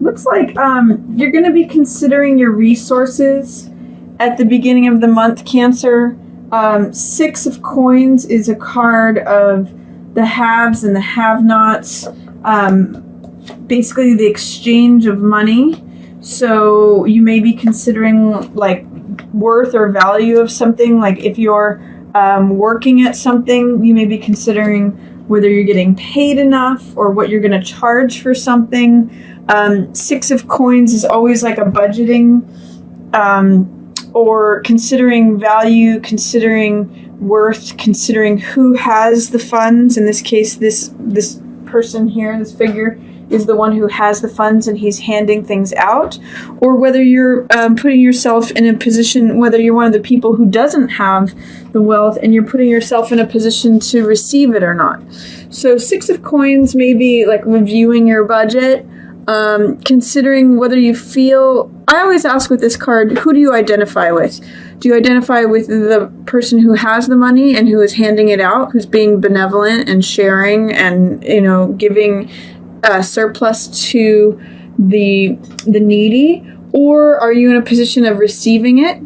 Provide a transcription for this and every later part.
Looks like you're going to be considering your resources at the beginning of the month, Cancer. Six of Coins is a card of the haves and the have-nots. Basically the exchange of money. So you may be considering like worth or value of something. Like if you're working at something, you may be considering whether you're getting paid enough or what you're going to charge for something. Six of Coins is always like a budgeting or considering value, considering worth, considering who has the funds. In this case, this person here, this figure, is the one who has the funds and he's handing things out, or whether you're putting yourself in a position, whether you're one of the people who doesn't have the wealth and you're putting yourself in a position to receive it or not. So Six of Coins may be like reviewing your budget, considering whether you feel, I always ask with this card, who do you identify with? Do you identify with the person who has the money and who is handing it out, who's being benevolent and sharing and, giving surplus to the needy? Or are you in a position of receiving it?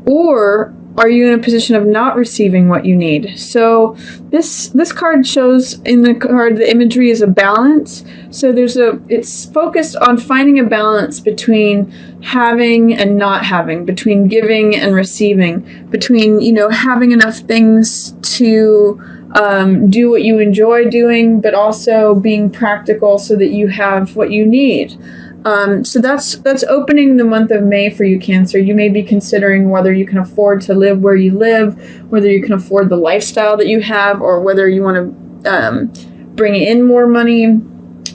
Or are you in a position of not receiving what you need? So this card shows, in the card, the imagery is a balance. So it's focused on finding a balance between having and not having, between giving and receiving, between, having enough things to do what you enjoy doing, but also being practical so that you have what you need. So that's opening the month of May for you, Cancer. You may be considering whether you can afford to live where you live, whether you can afford the lifestyle that you have, or whether you want to bring in more money,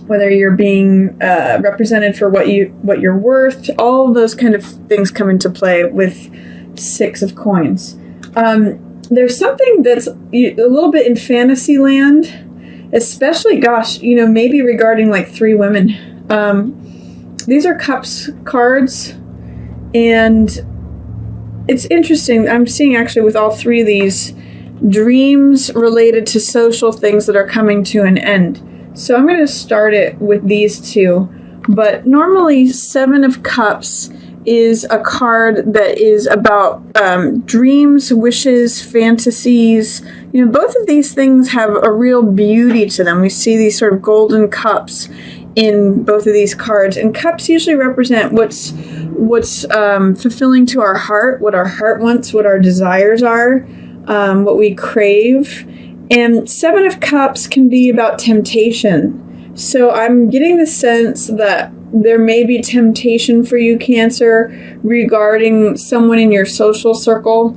whether you're being represented for what you're worth. All of those kind of things come into play with Six of Coins. There's something that's a little bit in fantasy land, especially, maybe regarding like three women. These are Cups cards, and it's interesting. I'm seeing actually with all three of these dreams related to social things that are coming to an end. So I'm going to start it with these two. But normally Seven of Cups is a card that is about dreams, wishes, fantasies. Both of these things have a real beauty to them. We see these sort of golden cups in both of these cards, and cups usually represent what's fulfilling to our heart, what our heart wants, what our desires are, what we crave. And Seven of Cups can be about temptation. So I'm getting the sense that there may be temptation for you, Cancer, regarding someone in your social circle,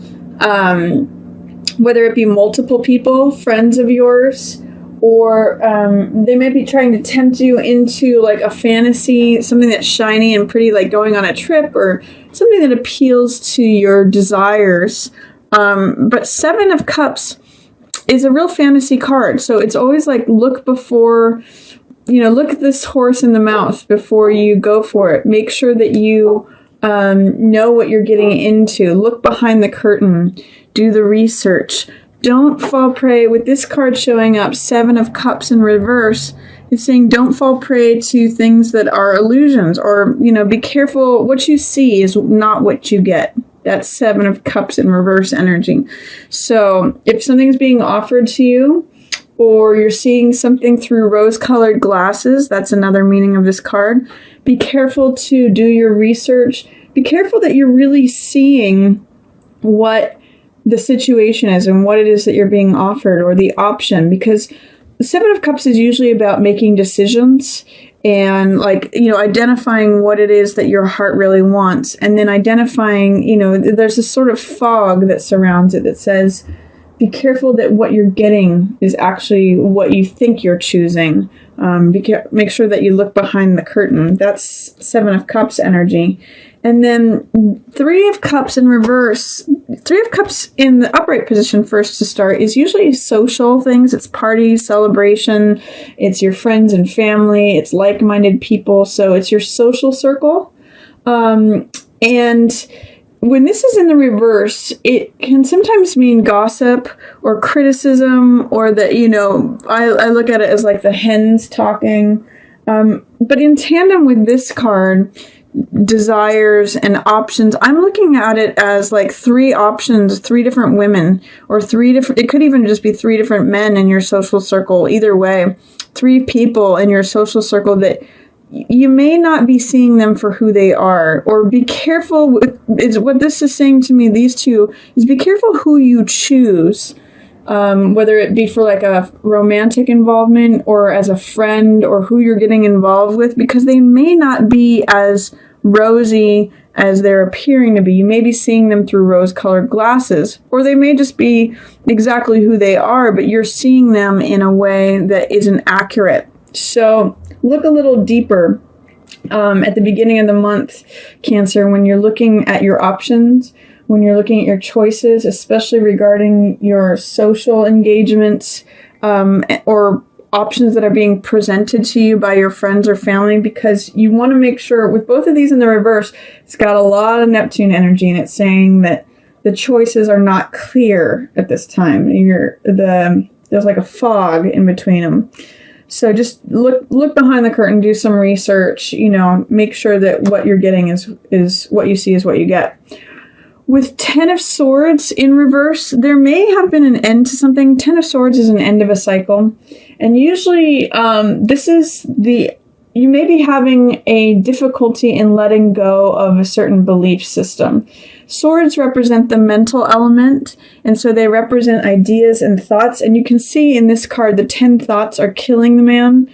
whether it be multiple people, friends of yours, or they may be trying to tempt you into like a fantasy, something that's shiny and pretty, like going on a trip, or something that appeals to your desires. But Seven of Cups is a real fantasy card. So it's always like look at this horse in the mouth before you go for it. Make sure that you know what you're getting into. Look behind the curtain. Do the research. Don't fall prey. With this card showing up, Seven of Cups in reverse, it's saying don't fall prey to things that are illusions, or, be careful. What you see is not what you get. That's Seven of Cups in reverse energy. So if something's being offered to you, or you're seeing something through rose-colored glasses, that's another meaning of this card. Be careful to do your research. Be careful that you're really seeing what the situation is and what it is that you're being offered, or the option, because the Seven of Cups is usually about making decisions and identifying what it is that your heart really wants, and then identifying, there's this sort of fog that surrounds it that says, be careful that what you're getting is actually what you think you're choosing. Make sure that you look behind the curtain. That's Seven of Cups energy. And then Three of Cups in reverse. Three of Cups in the upright position first to start is usually social things. It's parties, celebration. It's your friends and family. It's like-minded people. So it's your social circle. And when this is in the reverse, it can sometimes mean gossip or criticism, or that, I look at it as like the hens talking. But in tandem with this card, desires and options, I'm looking at it as like 3 options, 3 different women, or 3 different, it could even just be 3 different men in your social circle. Either way, 3 people in your social circle that you may not be seeing them for who they are. Or be careful is what this is saying to me, these 2, is be careful who you choose. Whether it be for like a romantic involvement or as a friend, or who you're getting involved with, because they may not be as rosy as they're appearing to be. You may be seeing them through rose-colored glasses, or they may just be exactly who they are, but you're seeing them in a way that isn't accurate. So look a little deeper at the beginning of the month, Cancer, when you're looking at your options, when you're looking at your choices, especially regarding your social engagements, or options that are being presented to you by your friends or family, because you want to make sure, with both of these in the reverse, it's got a lot of Neptune energy, and it's saying that the choices are not clear at this time. There's like a fog in between them. So just look behind the curtain, do some research, make sure that what you're getting is what you see is what you get. With 10 of Swords in reverse, there may have been an end to something. 10 of Swords is an end of a cycle. And usually you may be having a difficulty in letting go of a certain belief system. Swords represent the mental element, and so they represent ideas and thoughts. And you can see in this card, the 10 thoughts are killing the man.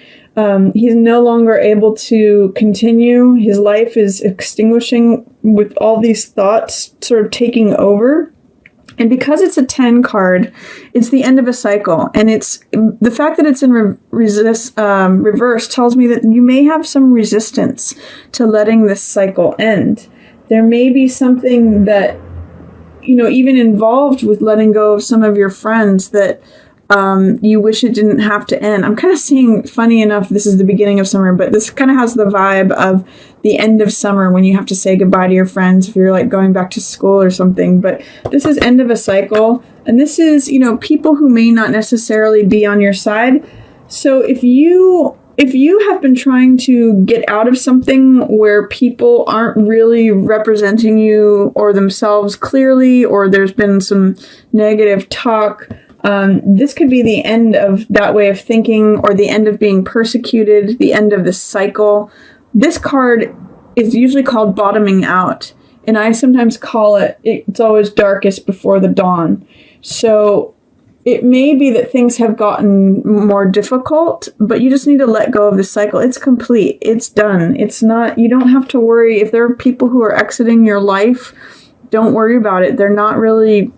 He's no longer able to continue. His life is extinguishing with all these thoughts sort of taking over. And because it's a 10 card, it's the end of a cycle. And it's the fact that it's in reverse tells me that you may have some resistance to letting this cycle end. There may be something that, even involved with letting go of some of your friends that you wish it didn't have to end. I'm kind of seeing, funny enough, this is the beginning of summer, but this kind of has the vibe of the end of summer when you have to say goodbye to your friends if you're like going back to school or something. But this is end of a cycle, and this is, people who may not necessarily be on your side. So if you have been trying to get out of something where people aren't really representing you or themselves clearly, or there's been some negative talk, this could be the end of that way of thinking, or the end of being persecuted, the end of the cycle. This card is usually called bottoming out, and I sometimes call it's always darkest before the dawn. So it may be that things have gotten more difficult, but you just need to let go of the cycle. It's complete. It's done. It's not, you don't have to worry. If there are people who are exiting your life, don't worry about it. They're not really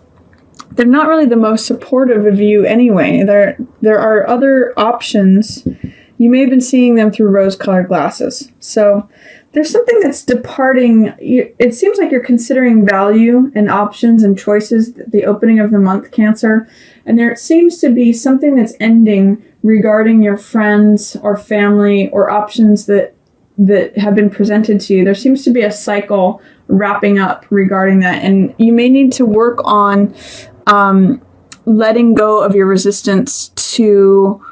the most supportive of you anyway. There are other options. You may have been seeing them through rose-colored glasses. So there's something that's departing. It seems like you're considering value and options and choices at the opening of the month, Cancer. And there seems to be something that's ending regarding your friends or family, or options that have been presented to you. There seems to be a cycle wrapping up regarding that. And you may need to work on letting go of your resistance to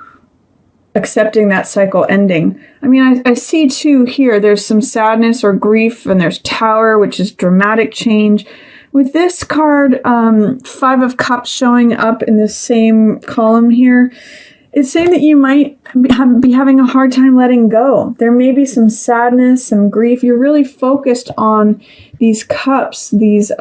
accepting that cycle ending. I mean, I see too here, there's some sadness or grief, and there's Tower, which is dramatic change. With this card, 5 of Cups showing up in the same column here, it's saying that you might be having a hard time letting go. There may be some sadness, some grief. You're really focused on these cups, these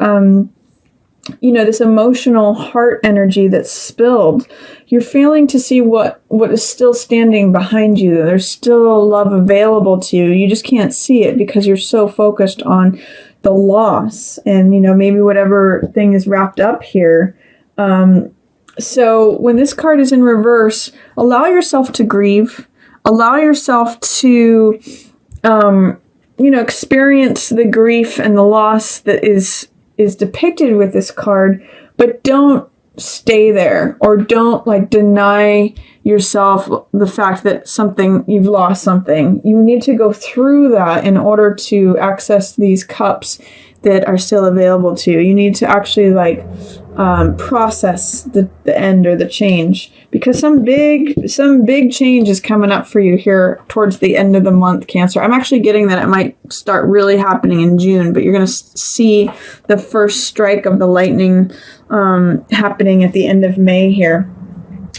this emotional heart energy that's spilled. You're failing to see what is still standing behind you. There's still love available to you. You just can't see it because you're so focused on the loss and, maybe whatever thing is wrapped up here. So when this card is in reverse, allow yourself to grieve. Allow yourself to, experience the grief and the loss that is depicted with this card, but don't stay there, or don't deny yourself the fact that you've lost something. You need to go through that in order to access these cups that are still available to you. You need to actually like process the end or the change, because some big change is coming up for you here towards the end of the month, Cancer. I'm actually getting that it might start really happening in June, but you're going to see the first strike of the lightning happening at the end of May here.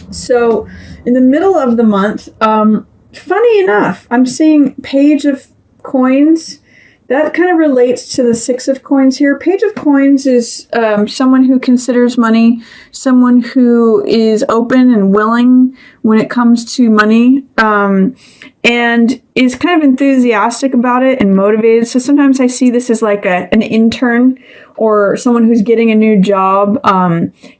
So in the middle of the month, funny enough, I'm seeing Page of Coins. That kind of relates to the Six of Coins here. Page of Coins is someone who considers money, someone who is open and willing when it comes to money, and is kind of enthusiastic about it and motivated. So sometimes I see this as like an intern or someone who's getting a new job.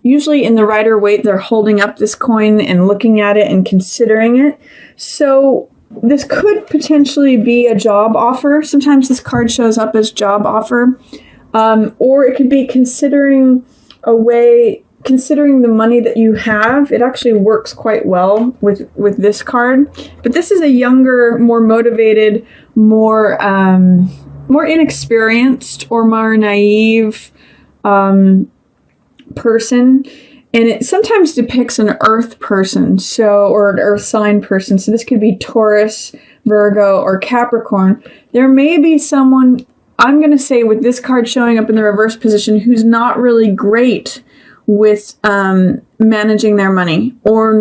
Usually in the Rider-Waite, they're holding up this coin and looking at it and considering it. So this could potentially be a job offer. Sometimes this card shows up as job offer. Or it could be considering the money that you have. It actually works quite well with this card. But this is a younger, more motivated, more inexperienced or more naive person. And it sometimes depicts an earth person, or an earth sign person. So this could be Taurus, Virgo, or Capricorn. There may be someone, I'm going to say with this card showing up in the reverse position, who's not really great with managing their money, or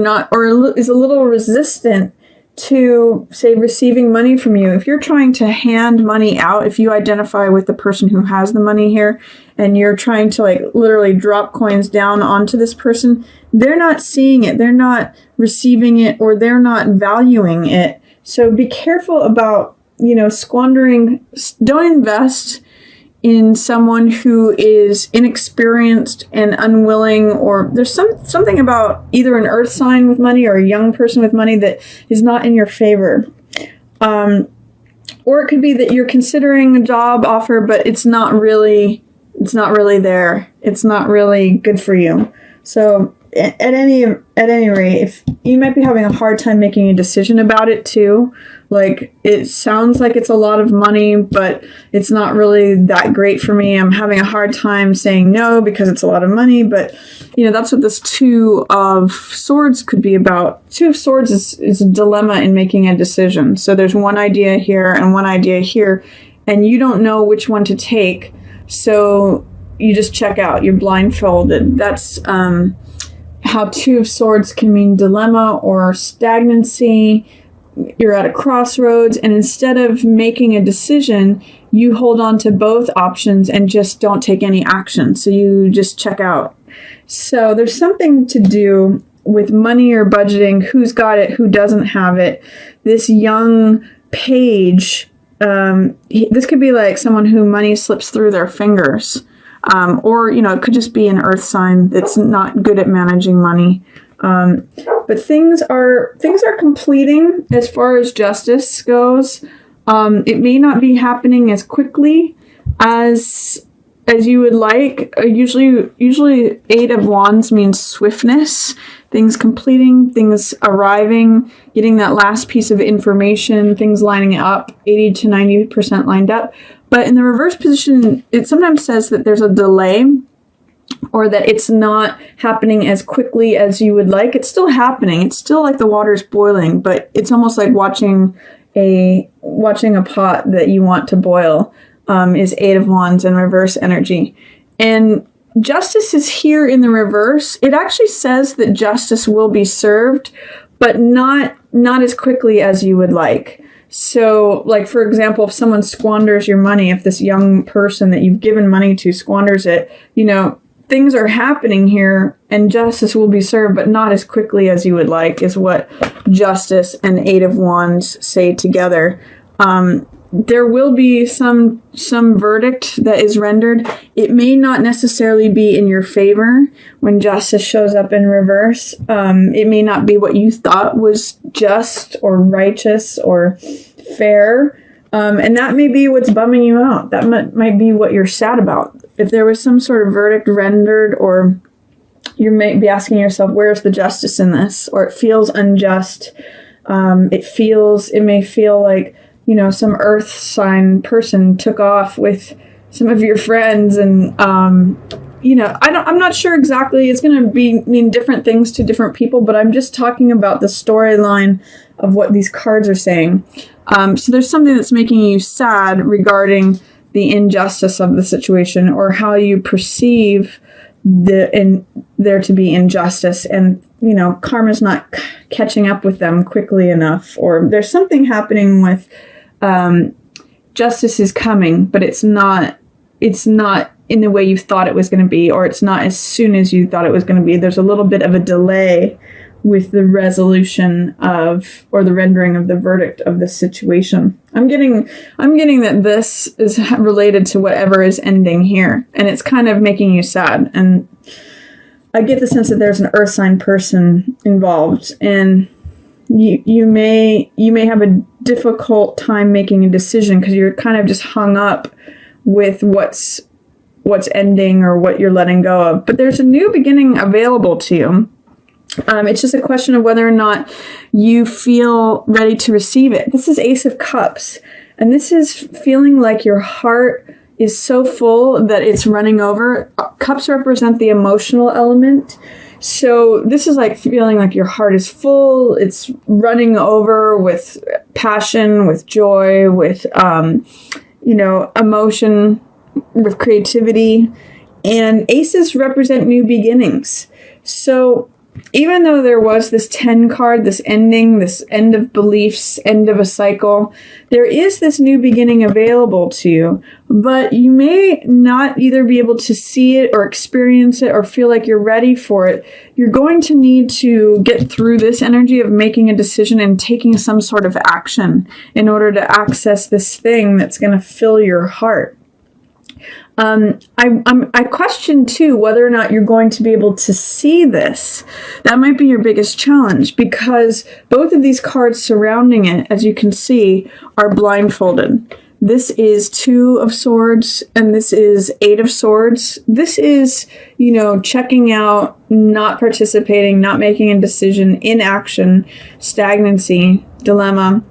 is a little resistant to, say, receiving money from you. If you're trying to hand money out, if you identify with the person who has the money here, and you're trying to like literally drop coins down onto this person, they're not seeing it, they're not receiving it, or they're not valuing it. So be careful about, squandering. Don't invest in someone who is inexperienced and unwilling, or there's something about either an earth sign with money or a young person with money that is not in your favor. Or it could be that you're considering a job offer, but it's not really there. It's not really good for you. So at any rate, if you might be having a hard time making a decision about it too, like it sounds like it's a lot of money, but it's not really that great for me. I'm having a hard time saying no because it's a lot of money, but that's what this Two of Swords could be about. Two of Swords is a dilemma in making a decision. So there's one idea here and one idea here, and you don't know which one to take. So you just check out. You're blindfolded. That's how Two of Swords can mean dilemma or stagnancy. You're at a crossroads, and instead of making a decision, you hold on to both options and just don't take any action. So you just check out. So there's something to do with money or budgeting. Who's got it? Who doesn't have it? This young page, this could be like someone who money slips through their fingers. Or it could just be an earth sign that's not good at managing money. But things are completing as far as justice goes. It may not be happening as quickly as you would like. Usually Eight of Wands means swiftness, things completing, things arriving, getting that last piece of information, things lining up, 80 to 90% lined up. But in the reverse position, it sometimes says that there's a delay, or that it's not happening as quickly as you would like. It's still happening. It's still like the water's boiling, but it's almost like watching a pot that you want to boil. Is Eight of Wands in reverse energy. And justice is here in the reverse. It actually says that justice will be served, but not as quickly as you would like. So, like, for example, if someone squanders your money, if this young person that you've given money to squanders it, things are happening here and justice will be served, but not as quickly as you would like, is what justice and Eight of Wands say together. There will be some verdict that is rendered. It may not necessarily be in your favor when justice shows up in reverse. It may not be what you thought was just or righteous or fair. And that may be what's bumming you out. That might be what you're sad about. If there was some sort of verdict rendered, or you may be asking yourself, where's the justice in this? Or it feels unjust. It may feel like, some earth sign person took off with some of your friends, and I'm not sure exactly. It's going to mean different things to different people, but I'm just talking about the storyline of what these cards are saying. So there's something that's making you sad regarding the injustice of the situation, or how you perceive there to be injustice, and karma's not catching up with them quickly enough, or there's something happening with justice is coming, but it's not in the way you thought it was going to be, or it's not as soon as you thought it was going to be. There's a little bit of a delay with the resolution or the rendering of the verdict of this situation. I'm getting that this is related to whatever is ending here, and it's kind of making you sad. And I get the sense that there's an earth sign person involved, and you may have a difficult time making a decision because you're kind of just hung up with what's ending or what you're letting go of. But there's a new beginning available to you. It's just a question of whether or not you feel ready to receive it. This is Ace of Cups, and this is feeling like your heart is so full that it's running over. Cups represent the emotional element. So this is like feeling like your heart is full. It's running over with passion, with joy, with, emotion, with creativity. And aces represent new beginnings. So even though there was this 10 card, this ending, this end of beliefs, end of a cycle, there is this new beginning available to you, but you may not either be able to see it or experience it or feel like you're ready for it. You're going to need to get through this energy of making a decision and taking some sort of action in order to access this thing that's going to fill your heart. I question too whether or not you're going to be able to see this. That might be your biggest challenge, because both of these cards surrounding it, as you can see, are blindfolded. This is 2 of Swords, and this is 8 of Swords. This is, checking out, not participating, not making a decision, inaction, stagnancy, dilemma.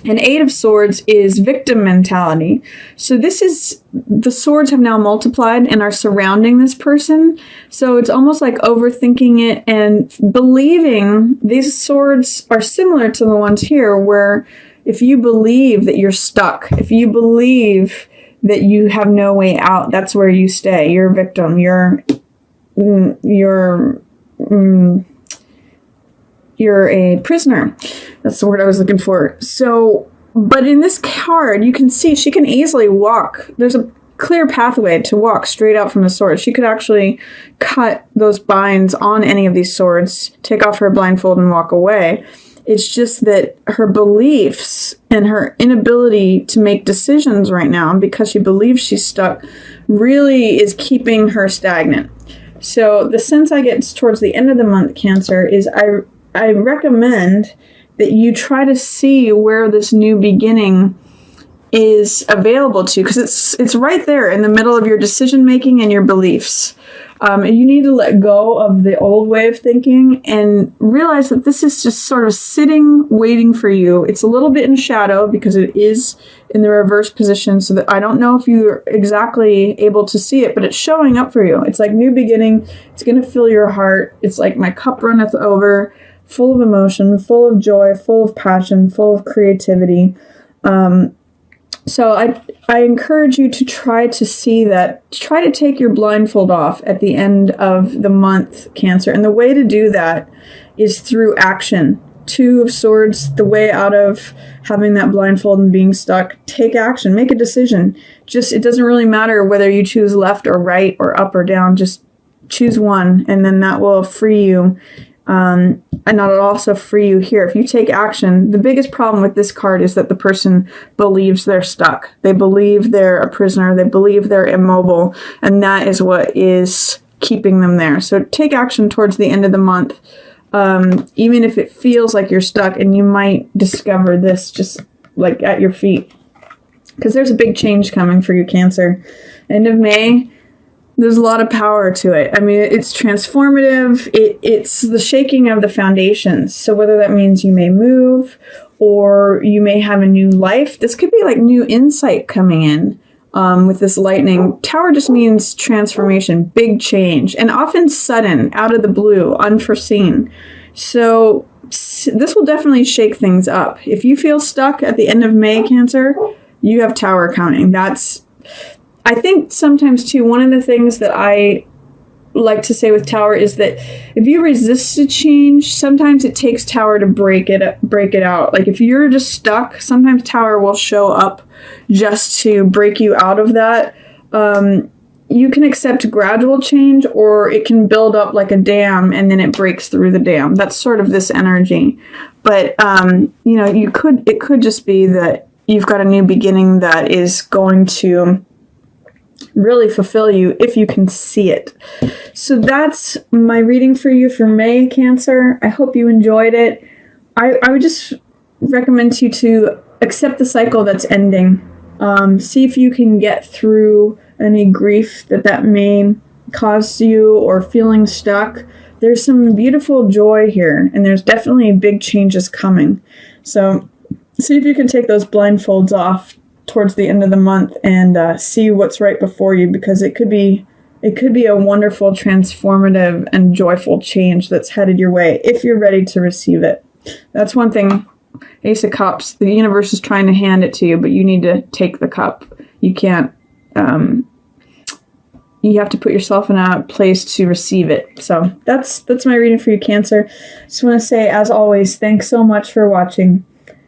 And 8 of Swords is victim mentality. So this is, the swords have now multiplied and are surrounding this person. So it's almost like overthinking it and believing. These swords are similar to the ones here, where if you believe that you're stuck, if you believe that you have no way out, that's where you stay. You're a victim. You're a prisoner. That's the word I was looking for. So, but in this card, you can see she can easily walk. There's a clear pathway to walk straight out from the sword. She could actually cut those binds on any of these swords, take off her blindfold, and walk away. It's just that her beliefs and her inability to make decisions right now, because she believes she's stuck, really is keeping her stagnant. So the sense I get towards the end of the month, Cancer, is I recommend that you try to see where this new beginning is available to you, because it's right there in the middle of your decision making and your beliefs. And you need to let go of the old way of thinking and realize that this is just sort of sitting, waiting for you. It's a little bit in shadow because it is in the reverse position, so that I don't know if you're exactly able to see it, but it's showing up for you. It's like new beginning. It's going to fill your heart. It's like my cup runneth over, full of emotion, full of joy, full of passion, full of creativity. So I encourage you to try to see that, try to take your blindfold off at the end of the month, Cancer. And the way to do that is through action. 2 of Swords, the way out of having that blindfold and being stuck. Take action, make a decision. It doesn't really matter whether you choose left or right or up or down. Just choose one, and then that will free you. And that'll also free you here. If you take action, the biggest problem with this card is that the person believes they're stuck. They believe they're a prisoner. They believe they're immobile. And that is what is keeping them there. So take action towards the end of the month, even if it feels like you're stuck, and you might discover this just like at your feet. Because there's a big change coming for you, Cancer. End of May. There's a lot of power to it. I mean, it's transformative. It's the shaking of the foundations. So whether that means you may move or you may have a new life, this could be like new insight coming in. with this lightning. Tower just means transformation, big change, and often sudden, out of the blue, unforeseen. So this will definitely shake things up. If you feel stuck at the end of May, Cancer, you have Tower coming. I think sometimes too, one of the things that I like to say with Tower is that if you resist a change, sometimes it takes Tower to break it out. Like if you're just stuck, sometimes Tower will show up just to break you out of that. You can accept gradual change, or it can build up like a dam and then it breaks through the dam. That's sort of this energy. But it could just be that you've got a new beginning that is going to really fulfill you if you can see it. So that's my reading for you for May, Cancer. I hope you enjoyed it. I would just recommend you to accept the cycle that's ending. See if you can get through any grief that may cause you, or feeling stuck. There's some beautiful joy here, and there's definitely big changes coming. So see if you can take those blindfolds off towards the end of the month and see what's right before you, because it could be a wonderful, transformative, and joyful change that's headed your way if you're ready to receive it. That's one thing. Ace of Cups, the universe is trying to hand it to you, but you need to take the cup. You can't, you have to put yourself in a place to receive it. So that's my reading for you, Cancer. Just want to say, as always, thanks so much for watching.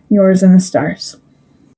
Yours in the stars.